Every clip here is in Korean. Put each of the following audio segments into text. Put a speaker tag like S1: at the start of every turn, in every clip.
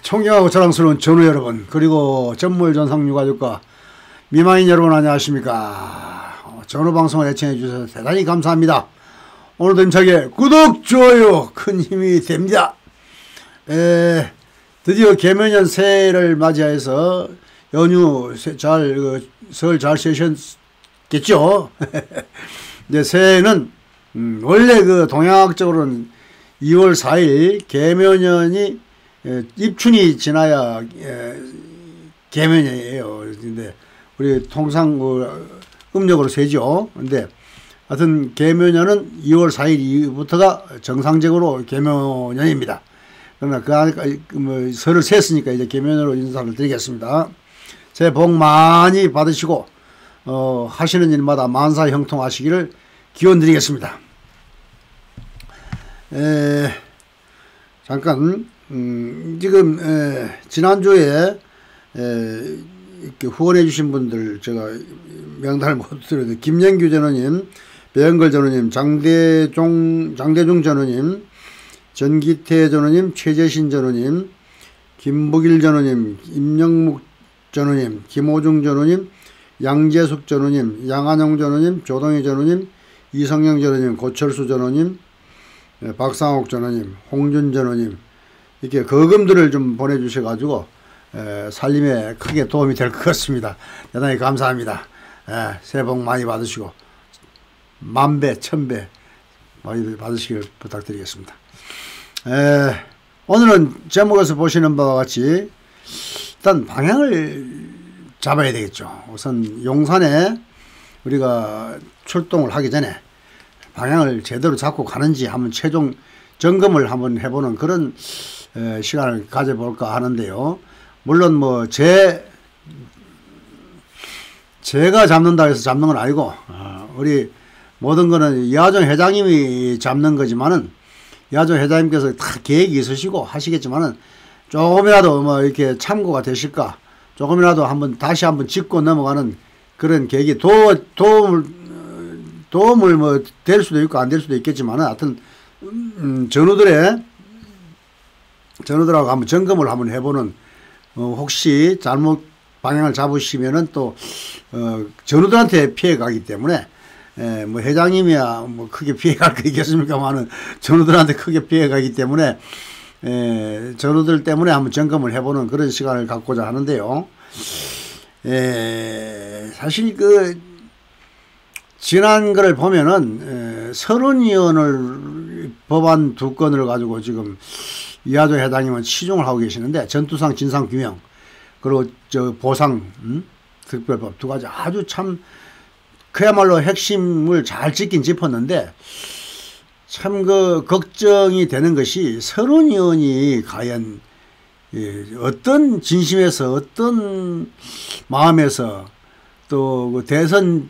S1: 존경하고 자랑스러운 전우 여러분, 그리고 전물 전상 유가족과 미망인 여러분, 안녕하십니까. 전우 방송을 애청해 주셔서 대단히 감사합니다. 오늘도 힘차게 구독, 좋아요 큰 힘이 됩니다. 드디어 개묘년 새해를 맞이해서 연휴 설 잘 쉬셨겠죠. 이제 새해는 원래 그 동양학적으로는 2월 4일 개묘년이 입춘이 지나야 개묘년이에요. 근데 우리 통상 음력으로 세죠. 근데 하여튼 개묘년은 2월 4일 이후부터가 정상적으로 개묘년입니다. 그러나 그 안에 설을 셌으니까 이제 개묘년으로 인사를 드리겠습니다. 새해 복 많이 받으시고 하시는 일마다 만사 형통하시기를 기원 드리겠습니다. 잠깐 지금 지난주에 이렇게 후원해 주신 분들 제가 명단을 못 드렸는데, 김영규 전우님, 배영걸 전우님, 장대중 전우님, 전기태 전우님, 최재신 전우님, 김복일 전우님, 임영묵 전우님, 김호중 전우님, 양재숙 전우님, 양한영 전우님, 조동희 전우님, 이성영 전우님, 고철수 전우님, 박상옥 전우님, 홍준 전우님, 이렇게 거금들을 좀 보내주셔가지고 살림에 크게 도움이 될 것 같습니다. 대단히 감사합니다. 새해 복 많이 받으시고 만배 천배 많이 받으시길 부탁드리겠습니다. 오늘은 제목에서 보시는 바와 같이 일단 방향을 잡아야 되겠죠. 우선 용산에 우리가 출동을 하기 전에 방향을 제대로 잡고 가는지 한번 최종 점검을 한번 해보는 그런 시간을 가져볼까 하는데요. 물론 뭐 제가 잡는다 해서 잡는 건 아니고 우리 모든 거는 이하정 회장님이 잡는 거지만은, 이하정 회장님께서 다 계획이 있으시고 하시겠지만은 조금이라도 뭐 이렇게 참고가 되실까, 조금이라도 다시 한번 짚고 넘어가는 그런 계획이 도움을 뭐 될 수도 있고 안 될 수도 있겠지만은, 하여튼 전우들하고 한번 점검을 한번 해보는, 혹시 잘못 방향을 잡으시면은 또 전우들한테 피해 가기 때문에, 뭐 회장님이야 뭐 크게 피해 갈 거 있겠습니까만은 전우들한테 크게 피해 가기 때문에 전우들 때문에 한번 점검을 해보는 그런 시간을 갖고자 하는데요. 사실 지난 거를 보면은 서른위원을 법안 2건을 가지고 지금 이하정 회장님은 치중을 하고 계시는데, 전투상 진상규명 그리고 보상 특별법 2가지 아주 참 그야말로 핵심을 잘 짚긴 짚었는데, 참 걱정이 되는 것이 서른위원이 과연 어떤 진심에서 어떤 마음에서 또 대선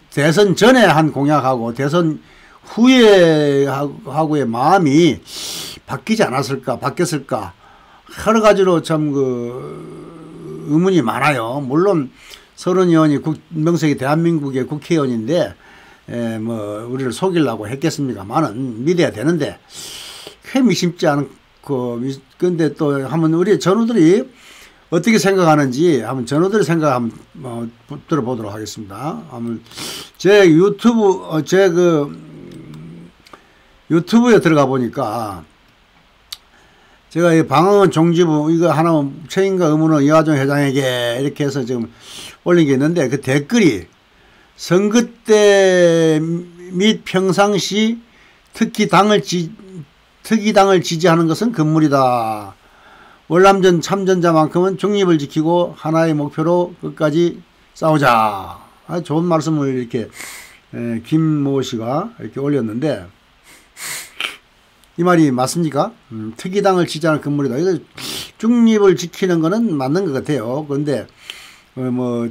S1: 전에 한 공약하고 대선 후에 하고의 마음이 바뀌지 않았을까, 바뀌었을까, 여러 가지로 참 의문이 많아요. 물론 서른위원이 명색이 대한민국의 국회의원인데 뭐 우리를 속이려고 했겠습니까만은 믿어야 되는데, 꽤 미심지 않고, 근데 또 한번 우리 전우들이 어떻게 생각하는지 한번 전우들의 생각 한번 들어보도록 하겠습니다. 한번 제 유튜브에 들어가 보니까, 제가 이 방언 종지부 이거 하나 책임과 의무는 이하정 회장에게 이렇게 해서 지금 올린 게 있는데, 그 댓글이 선거 때 및 평상시 특기당을 지지하는 것은 금물이다. 월남전 참전자만큼은 중립을 지키고 하나의 목표로 끝까지 싸우자. 좋은 말씀을 이렇게 김모 씨가 이렇게 올렸는데, 이 말이 맞습니까? 특이당을 지지하는 금물이다. 이거 중립을 지키는 거는 맞는 것 같아요. 그런데 뭐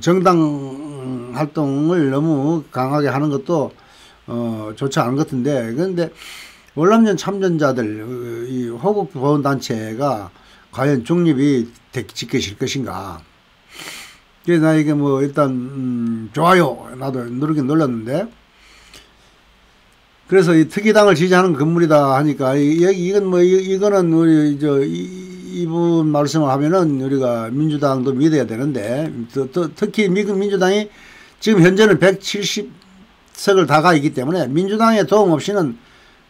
S1: 정당 활동을 너무 강하게 하는 것도 좋지 않은 것 같은데, 그런데 월남전 참전자들 이 호국 보훈단체가 과연 중립이 지켜질 것인가. 그래서 나 이게 뭐 일단 좋아요 나도 누르긴 눌렀는데, 그래서 이 특이당을 지지하는 건물이다 하니까 이건 뭐 이거는 우리 이분 말씀을 하면은 우리가 민주당도 믿어야 되는데, 특히 민주당이 지금 현재는 170석을 다 가 있기 때문에 민주당의 도움 없이는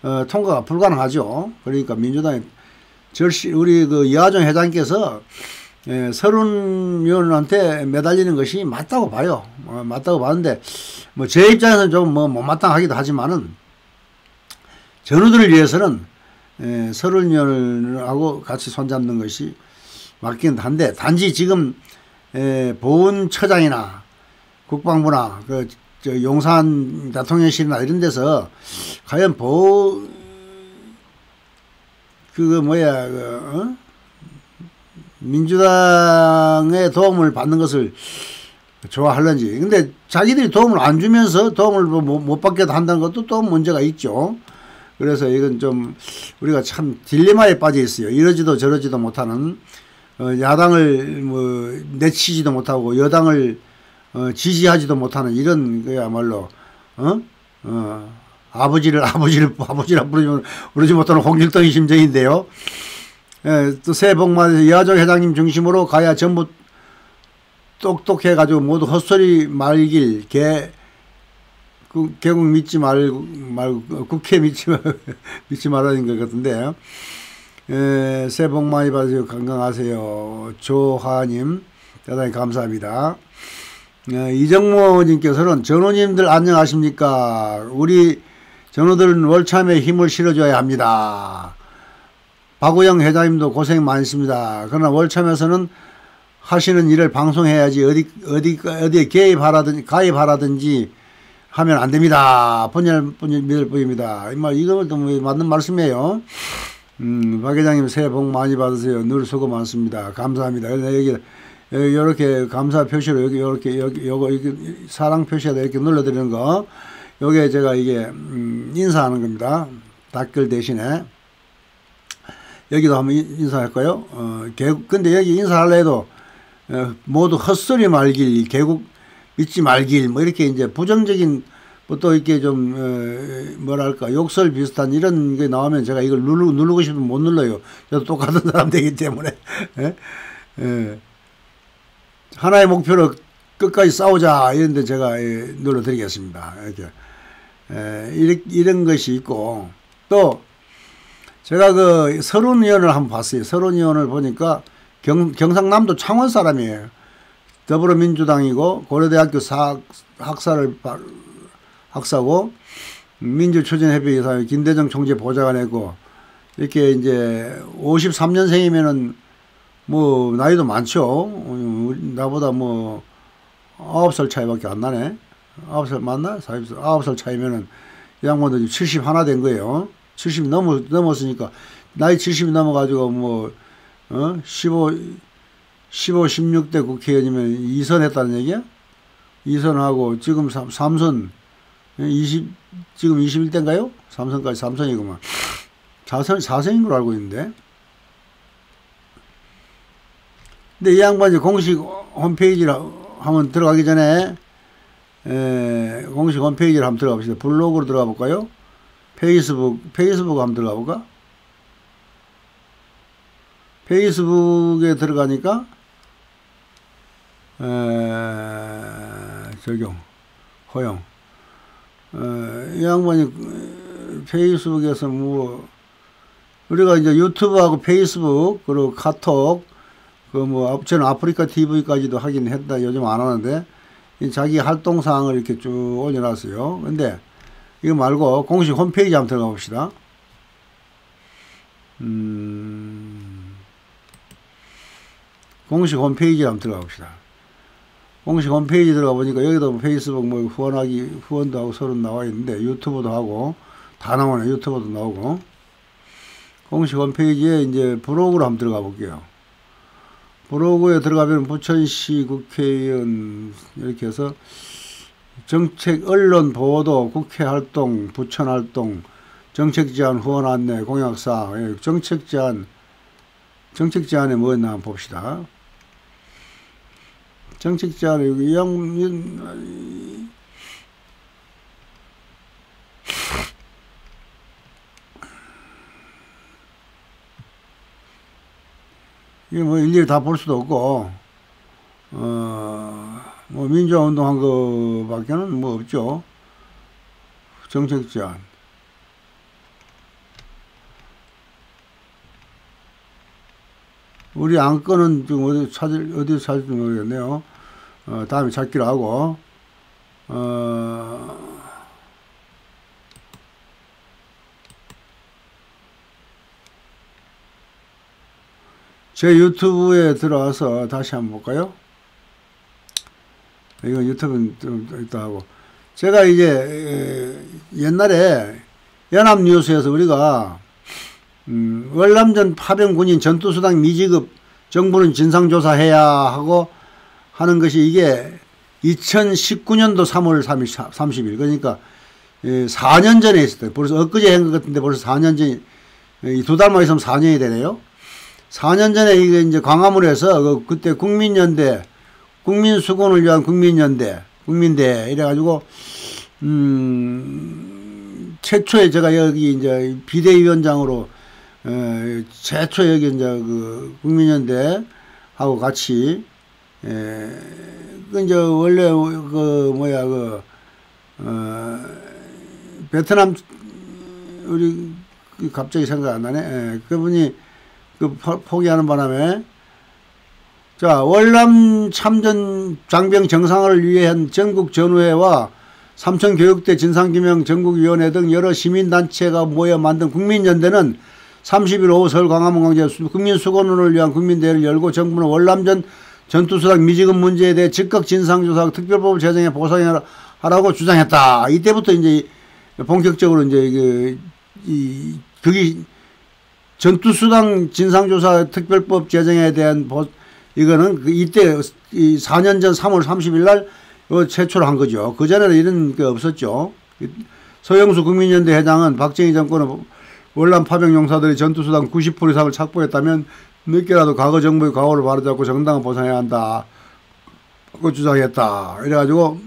S1: 통과가 불가능하죠. 그러니까 민주당의 우리 그 이하정 회장께서 서른 의원한테 매달리는 것이 맞다고 봐요. 맞다고 봤는데, 뭐 제 입장에서는 좀 뭐 못마땅하기도 하지만은 전우들을 위해서는 서른 의원하고 같이 손잡는 것이 맞긴 한데, 단지 지금 보훈처장이나 국방부나 용산 대통령실이나 이런 데서 과연 민주당의 도움을 받는 것을 좋아하는지. 근데 자기들이 도움을 안 주면서 도움을 못 받게 한다는 것도 또 문제가 있죠. 그래서 이건 좀 우리가 참 딜레마에 빠져 있어요. 이러지도 저러지도 못하는, 야당을 뭐 내치지도 못하고 여당을 지지하지도 못하는 이런 그야말로 아버지를 부르지 못하는 홍길동의 심정인데요. 또 새해 복 많으세요. 이하정 회장님 중심으로 가야 전부 똑똑해가지고 모두 헛소리 말길, 개국 믿지 말고 국회 믿지 말라는 것 같은데. 새해 복 많이 받으세요. 건강하세요. 조하님 대단히 감사합니다. 이정모님께서는 전우님들 안녕하십니까. 우리 전우들은 월참에 힘을 실어줘야 합니다. 박우영 회장님도 고생 많습니다. 그러나 월참에서는 하시는 일을 방송해야지 어디에 가입하라든지 하면 안 됩니다. 분열 보입니다. 이것도 맞는 말씀이에요. 박 회장님 새해 복 많이 받으세요. 늘 수고 많습니다. 감사합니다. 여기 이렇게 감사 표시로 여기 사랑 표시에다 이렇게 눌러드리는 거, 요게 제가 이게 인사하는 겁니다. 댓글 대신에 여기도 한번 인사할까요? 근데 여기 인사하려 해도 모두 헛소리 말길, 개국 믿지 말길, 뭐 이렇게 이제 부정적인 또 이렇게 좀 뭐랄까 욕설 비슷한 이런 게 나오면 제가 이걸 누르고 싶으면 못 눌러요. 저도 똑같은 사람 되기 때문에. 하나의 목표로 끝까지 싸우자 이런데 제가 눌러드리겠습니다. 이런 것이 있고, 또 제가 그 서른 의원을 한번 봤어요. 서른 의원을 보니까 경상남도 창원 사람이에요. 더불어민주당이고 고려대학교 학사고 민주추진협의회사 김대정 총재 보좌관이고, 이렇게 이제 53년생이면은 뭐 나이도 많죠. 나보다 뭐 9살 차이밖에 안 나네. 9살 맞나? 9살 차이면은 이 양반도 70 하나 된 거예요. 70 넘었으니까, 나이 70이 넘어가지고 뭐 16대 국회의원이면 2선 했다는 얘기야? 2선하고 지금 3선 지금 21대인가요? 3선까지 3선이구만. 4선인 걸로 알고 있는데. 근데 이 양반이 공식 홈페이지를 한번 들어가기 전에 공식 홈페이지를 한번 들어가 봅시다. 블로그로 들어가 볼까요? 페이스북 한번 들어가 볼까? 페이스북에 들어가니까 적용 허용, 이 양반이 페이스북에서 뭐 우리가 이제 유튜브하고 페이스북 그리고 카톡 저는 아프리카 TV까지도 하긴 했다. 요즘 안 하는데 자기 활동사항을 이렇게 쭉 올려놨어요. 근데 이거 말고 공식 홈페이지 한번 들어가 봅시다. 공식 홈페이지 한번 들어가 봅시다. 공식 홈페이지 들어가 보니까 여기도 페이스북 뭐 후원도 하고 서로 나와 있는데, 유튜브도 하고 다 나오네. 유튜브도 나오고. 공식 홈페이지에 이제 블로그로 한번 들어가 볼게요. 블로그에 들어가면 부천시 국회의원 이렇게 해서 정책, 언론 보도, 국회 활동, 부천 활동, 정책 제안, 후원 안내, 공약사항, 정책 제안에 뭐 있나 한번 봅시다. 정책 제안에 이게 뭐 일일이 다 볼 수도 없고, 뭐 민주화 운동한 거밖에는 뭐 없죠. 정책 제안. 우리 안건은 지금 어디서 찾을지 모르겠네요. 다음에 찾기로 하고, 제 유튜브에 들어와서 다시 한번 볼까요? 이거 유튜브는 좀 이따 하고. 제가 이제, 옛날에 연합뉴스에서 우리가, 월남전 파병 군인 전투수당 미지급 정부는 진상조사해야 하고 하는 것이 이게 2019년도 3월 30일. 그러니까, 4년 전에 있었어요. 벌써 엊그제 한 것 같은데 벌써 4년 전, 이 두 달만 있으면 4년이 되네요. 4년 전에 이게 이제 광화문에서 그때 국민연대, 국민수군을 위한 국민연대, 국민대 이래가지고 최초에 제가 여기 이제 비대위원장으로 최초 여기 이제 그 국민연대 하고 같이 그 이제 원래 그 뭐야 베트남 우리 갑자기 생각 안 나네. 그분이 그 포기하는 바람에 자 월남 참전 장병 정상화를 위한 전국 전우회와 삼천교육대 진상규명 전국위원회 등 여러 시민단체가 모여 만든 국민연대는 30일 오후 서울 광화문 광장에 국민수건을 위한 국민대회를 열고 정부는 월남전 전투수당 미지급 문제에 대해 즉각 진상조사하고 특별법을 제정해 보상하라고 주장했다. 이때부터 이제 본격적으로 이제 그게 전투수당 진상조사 특별법 제정에 대한 이거는 이때 4년 전 3월 30일 날 최초로 한 거죠. 그 전에는 이런 게 없었죠. 서영수 국민연대 회장은 박정희 정권은 월남 파병 용사들이 전투수당 90% 이상을 착보했다면 늦게라도 과거 정부의 과오를 바로잡고 정당한 보상해야 한다. 그 주장했다. 이래가지고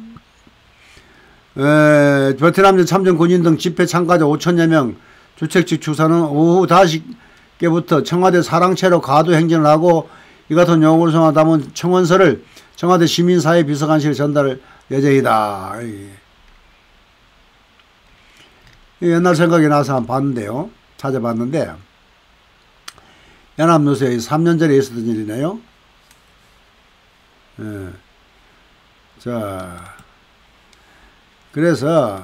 S1: 베트남전 참전 군인 등 집회 참가자 5천여 명 주책 측 추사는 오후 5시께부터 청와대 사랑채로 가두 행진을 하고 이 같은 요구를 담은 청원서를 청와대 시민사회 비서관실에 전달 예정이다. 옛날 생각이 나서 한번 봤는데요. 찾아봤는데 연합뉴스에 3년 전에 있었던 일이네요. 자, 그래서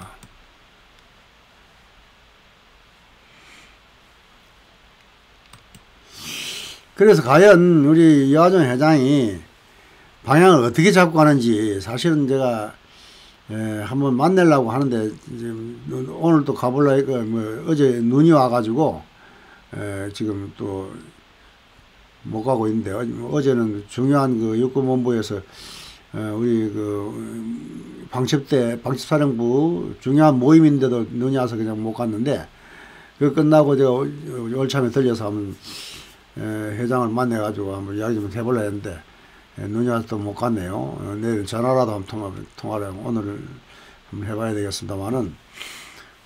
S1: 과연 우리 이화정 회장이 방향을 어떻게 잡고 가는지 사실은 제가 한번 만나려고 하는데 오늘 또 가보려고 어제 눈이 와가지고 지금 또 못 가고 있는데요. 어제는 중요한 그 육군본부에서 우리 그 방첩사령부 중요한 모임인데도 눈이 와서 그냥 못 갔는데 그 끝나고 제가 월참에 들려서 한번 회장을 만나가지고 한번 이야기 좀 해보려 했는데 눈이 와서 또 못 갔네요. 내일 전화라도 한번 통화를 오늘 한번 해봐야 되겠습니다만은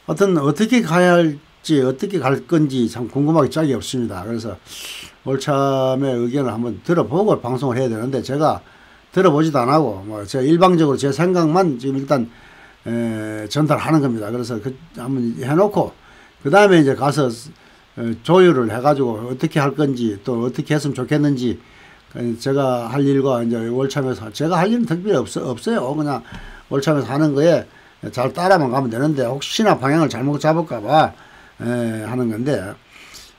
S1: 하여튼 어떻게 가야 할지 어떻게 갈 건지 참 궁금하기 짝이 없습니다. 그래서 월참의 의견을 한번 들어보고 방송을 해야 되는데 제가 들어보지도 안 하고 뭐 제가 일방적으로 제 생각만 지금 일단 전달하는 겁니다. 그래서 한번 해놓고 그 다음에 이제 가서 조율을 해가지고 어떻게 할 건지 또 어떻게 했으면 좋겠는지 제가 할 일과 이제 월참에서 제가 할 일은 특별히 없어요. 그냥 월참에서 하는 거에 잘 따라만 가면 되는데 혹시나 방향을 잘못 잡을까봐 하는 건데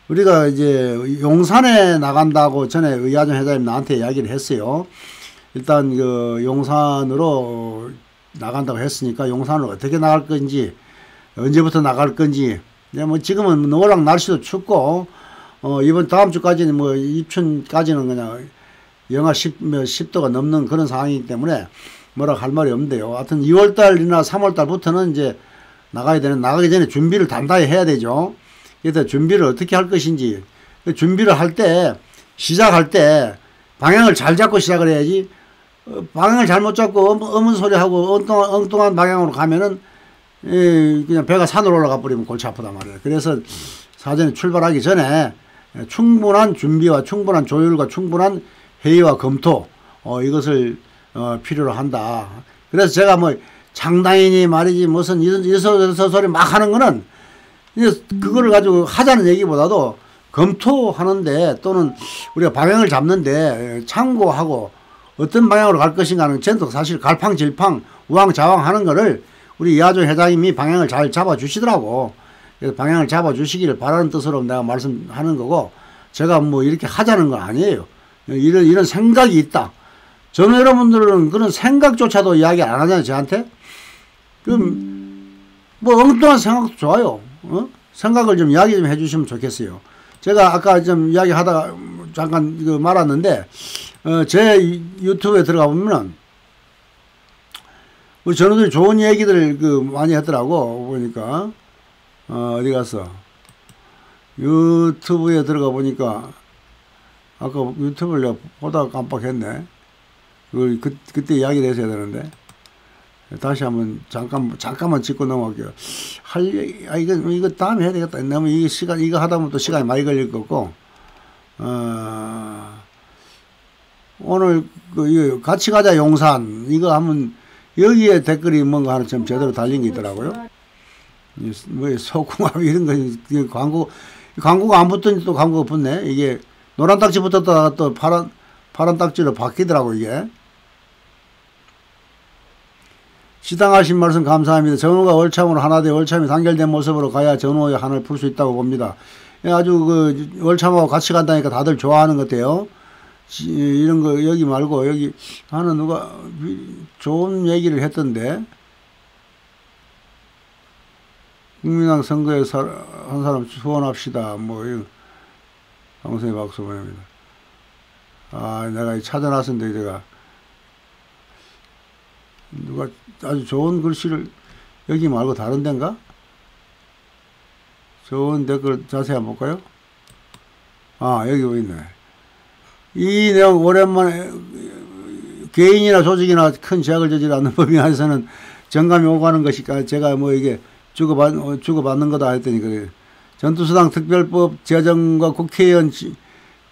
S1: 우리가 이제 용산에 나간다고 전에 이화정 회장님 나한테 이야기를 했어요. 일단 그 용산으로 나간다고 했으니까 용산으로 어떻게 나갈 건지 언제부터 나갈 건지 뭐 지금은 워낙 날씨도 춥고 이번 다음 주까지는 뭐 입춘까지는 그냥 영하 10도가 넘는 그런 상황이기 때문에 뭐라 할 말이 없는데요. 하여튼 2월달이나 3월달부터는 이제 나가기 전에 준비를 단단히 해야 되죠. 그래서 준비를 어떻게 할 것인지 준비를 할 때 시작할 때 방향을 잘 잡고 시작을 해야지 방향을 잘못 잡고 어문소리하고 엉뚱한 방향으로 가면은 그냥 배가 산으로 올라가 버리면 골치 아프단 말이에요. 그래서 사전에 출발하기 전에 충분한 준비와 충분한 조율과 충분한 회의와 검토 이것을 필요로 한다. 그래서 제가 뭐 장당인이 말이지 무슨 이서 소리 막 하는 거는 그거를 가지고 하자는 얘기보다도 검토하는데 또는 우리가 방향을 잡는데 참고하고 어떤 방향으로 갈 것인가는 저도 사실 갈팡질팡 우왕좌왕 하는 거를 우리 이하종 회장님이 방향을 잘 잡아주시더라고. 그래서 방향을 잡아주시기를 바라는 뜻으로 내가 말씀하는 거고, 제가 뭐 이렇게 하자는 건 아니에요. 이런 생각이 있다. 저는 여러분들은 그런 생각조차도 이야기 안 하잖아요, 저한테. 그럼 뭐 엉뚱한 생각도 좋아요. 생각을 좀 이야기 좀 해주시면 좋겠어요. 제가 아까 좀 이야기하다가 잠깐 말았는데, 제 유튜브에 들어가 보면은 우리 전우들이 좋은 얘기들 많이 했더라고. 보니까 어디 갔어? 유튜브에 들어가 보니까 아까 유튜브를 내가 보다가 깜빡했네. 그때 이야기를 했어야 되는데 다시 한번 잠깐만 짚고 넘어갈게요. 이거 다음에 해야 되겠다. 너무 이거 하다 보면 또 시간이 많이 걸릴 거고, 오늘 이거 같이 가자 용산 이거 하면 여기에 댓글이 뭔가 하나 좀 제대로 달린 게 있더라고요. 뭐 소궁합 이런 거 광고가 안 붙더니 또 광고가 붙네. 이게 노란 딱지 붙었다가 또 파란 딱지로 바뀌더라고 이게. 시당하신 말씀 감사합니다. 전우가 월참으로 하나 돼 월참이 단결된 모습으로 가야 전우의 한을 풀 수 있다고 봅니다. 아주 월참하고 같이 간다니까 다들 좋아하는 것 같아요. 이런 거 여기 말고 여기 하는 누가 좋은 얘기를 했던데, 국민당 선거에 한 사람 후원합시다. 뭐 이런 방송에 박수 보냅니다. 내가 찾아놨었는데 제가 누가 아주 좋은 글씨를 여기 말고 다른 데인가? 좋은 댓글 자세히 한번 볼까요? 여기 있네. 이 내용 오랜만에 개인이나 조직이나 큰 제약을 저지르지 않는 법에 한해서는 정감이 오가는 것이니까 제가 뭐 이게 주고받는 거다 했더니 그래. 전투수당 특별법 제정과 국회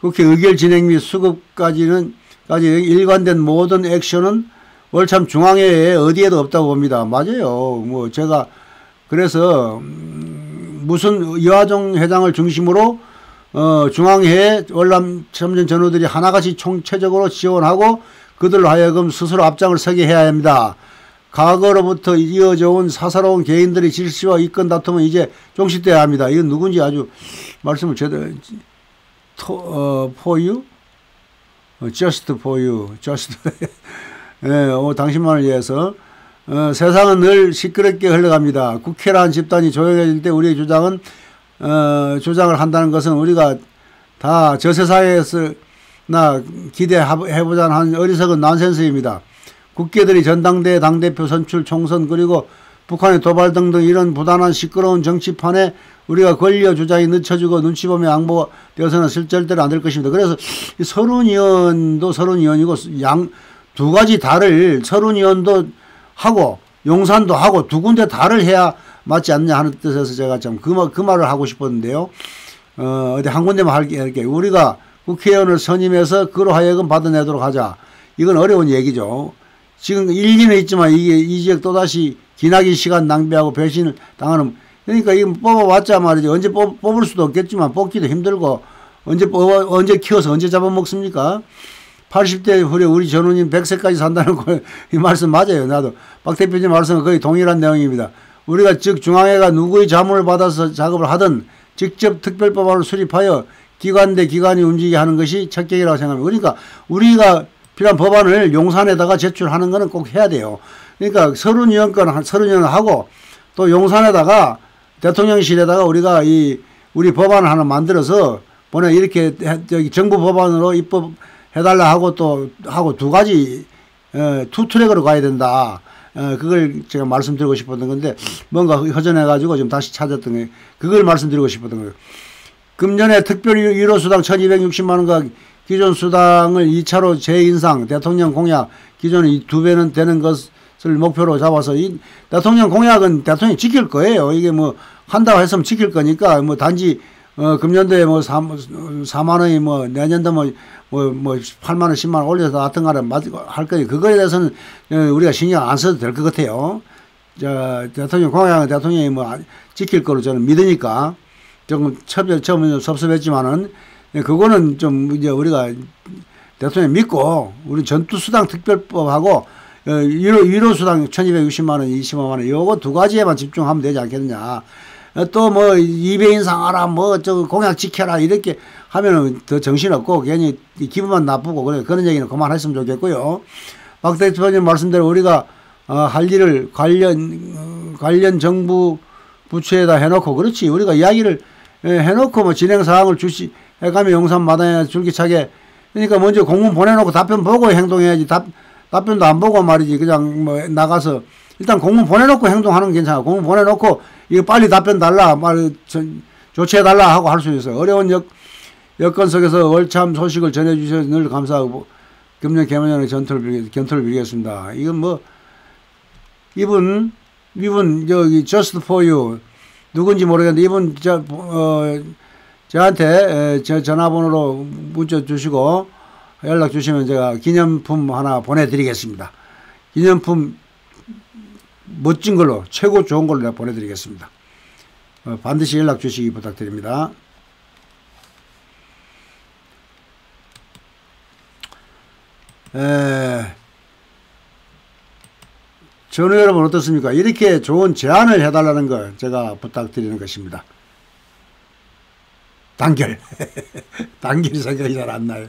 S1: 의결 진행 및 수급까지 일관된 모든 액션은 월참 중앙회에 어디에도 없다고 봅니다. 맞아요. 뭐 제가 그래서 무슨 이하종 회장을 중심으로 중앙회에 월남 참전 전우들이 하나같이 총체적으로 지원하고 그들로 하여금 스스로 앞장을 서게 해야 합니다. 과거로부터 이어져 온 사사로운 개인들의 질시와 이권 다툼은 이제 종식돼야 합니다. 이건 누군지 아주 말씀을 제대로 for you? just for you. just 당신만을 위해서. 세상은 늘 시끄럽게 흘러갑니다. 국회라는 집단이 조용해질 때 우리의 주장을 한다는 것은 우리가 다 저 세상에서나 기대해보자는 한 어리석은 난센스입니다. 국회들이 전당대회, 당대표 선출, 총선 그리고 북한의 도발 등등 이런 부단한 시끄러운 정치판에 우리가 권리와 주장이 늦춰지고 눈치 보며 양보되어서는 절대로 안 될 것입니다. 그래서 서른위원도 서른위원이고 두 가지 달을 서른위원도 하고 용산도 하고 두 군데 달을 해야 맞지 않느냐 하는 뜻에서 제가 좀 그 말을 하고 싶었는데요. 어디 한 군데만 할게. 우리가 국회의원을 선임해서 그로 하여금 받아내도록 하자. 이건 어려운 얘기죠. 지금 일리는 있지만 이게 이 지역 또다시 기나긴 시간 낭비하고 배신을 당하는, 그러니까 이거 뽑아왔자 말이죠. 언제 뽑을 수도 없겠지만 뽑기도 힘들고 언제 키워서 언제 잡아먹습니까? 80대 후에 우리 전우님 100세까지 산다는 거, 이 말씀 맞아요. 나도 박 대표님 말씀은 거의 동일한 내용입니다. 우리가 즉 중앙회가 누구의 자문을 받아서 작업을 하든 직접 특별법안을 수립하여 기관 대 기관이 움직이게 하는 것이 적격이라고 생각합니다. 그러니까 우리가 필요한 법안을 용산에다가 제출하는 거는 꼭 해야 돼요. 그러니까 서른위원 하고 또 용산에다가 대통령실에다가 우리가 우리 법안을 하나 만들어서 이렇게 정부 법안으로 입법해달라 하고 또 두 가지 투 트랙으로 가야 된다. 그걸 제가 말씀드리고 싶었던 건데 뭔가 허전해가지고 지금 다시 찾았던 거예요. 그걸 말씀드리고 싶었던 거예요. 금년에 특별 위로수당 1260만원과 기존 수당을 2차로 재인상, 대통령 공약, 기존의 2배는 되는 것을 목표로 잡아서 이 대통령 공약은 대통령이 지킬 거예요. 이게 뭐 한다고 했으면 지킬 거니까 뭐 단지 금년도에 뭐 4만 원이 뭐 내년도 뭐 8만 원, 10만 원 올려서 하여튼 간에 할 거예요. 그거에 대해서는 우리가 신경 안 써도 될 것 같아요. 대통령, 공약 대통령이 뭐 지킬 거로 저는 믿으니까 조금 처음에 좀 섭섭했지만은 그거는 좀 이제 우리가 대통령 믿고 우리 전투수당 특별법하고 위로수당 1260만 원, 25만 원 요거 두 가지에만 집중하면 되지 않겠느냐. 또 뭐 2배인 상하라 뭐 저 공약 지켜라 이렇게 하면은 더 정신없고 괜히 기분만 나쁘고 그런 얘기는 그만했으면 좋겠고요. 박 대표님 말씀대로 우리가 할 일을 관련 정부 부처에다 해놓고 그렇지 우리가 이야기를 해놓고 뭐 진행 사항을 해가며 용산마당에 줄기차게 그러니까 먼저 공문 보내놓고 답변 보고 행동해야지. 답변도 안 보고 말이지 그냥 뭐 나가서 일단 공문 보내놓고 행동하는 건 괜찮아. 공문 보내놓고 이거 빨리 답변 달라 조치해달라 하고 할 수 있어요. 어려운 여건 속에서 월참 소식을 전해주셔서 늘 감사하고 금년 개면연의 견토를 빌겠습니다. 이건 뭐 이분 여기 just for you 누군지 모르겠는데 이분 저한테 제 전화번호로 문자 주시고 연락 주시면 제가 기념품 하나 보내드리겠습니다. 기념품 멋진 걸로 최고 좋은 걸로 내가 보내드리겠습니다. 반드시 연락 주시기 부탁드립니다. 전우 여러분 어떻습니까? 이렇게 좋은 제안을 해달라는 걸 제가 부탁드리는 것입니다. 단결. 단결 생각이 잘 안 나요.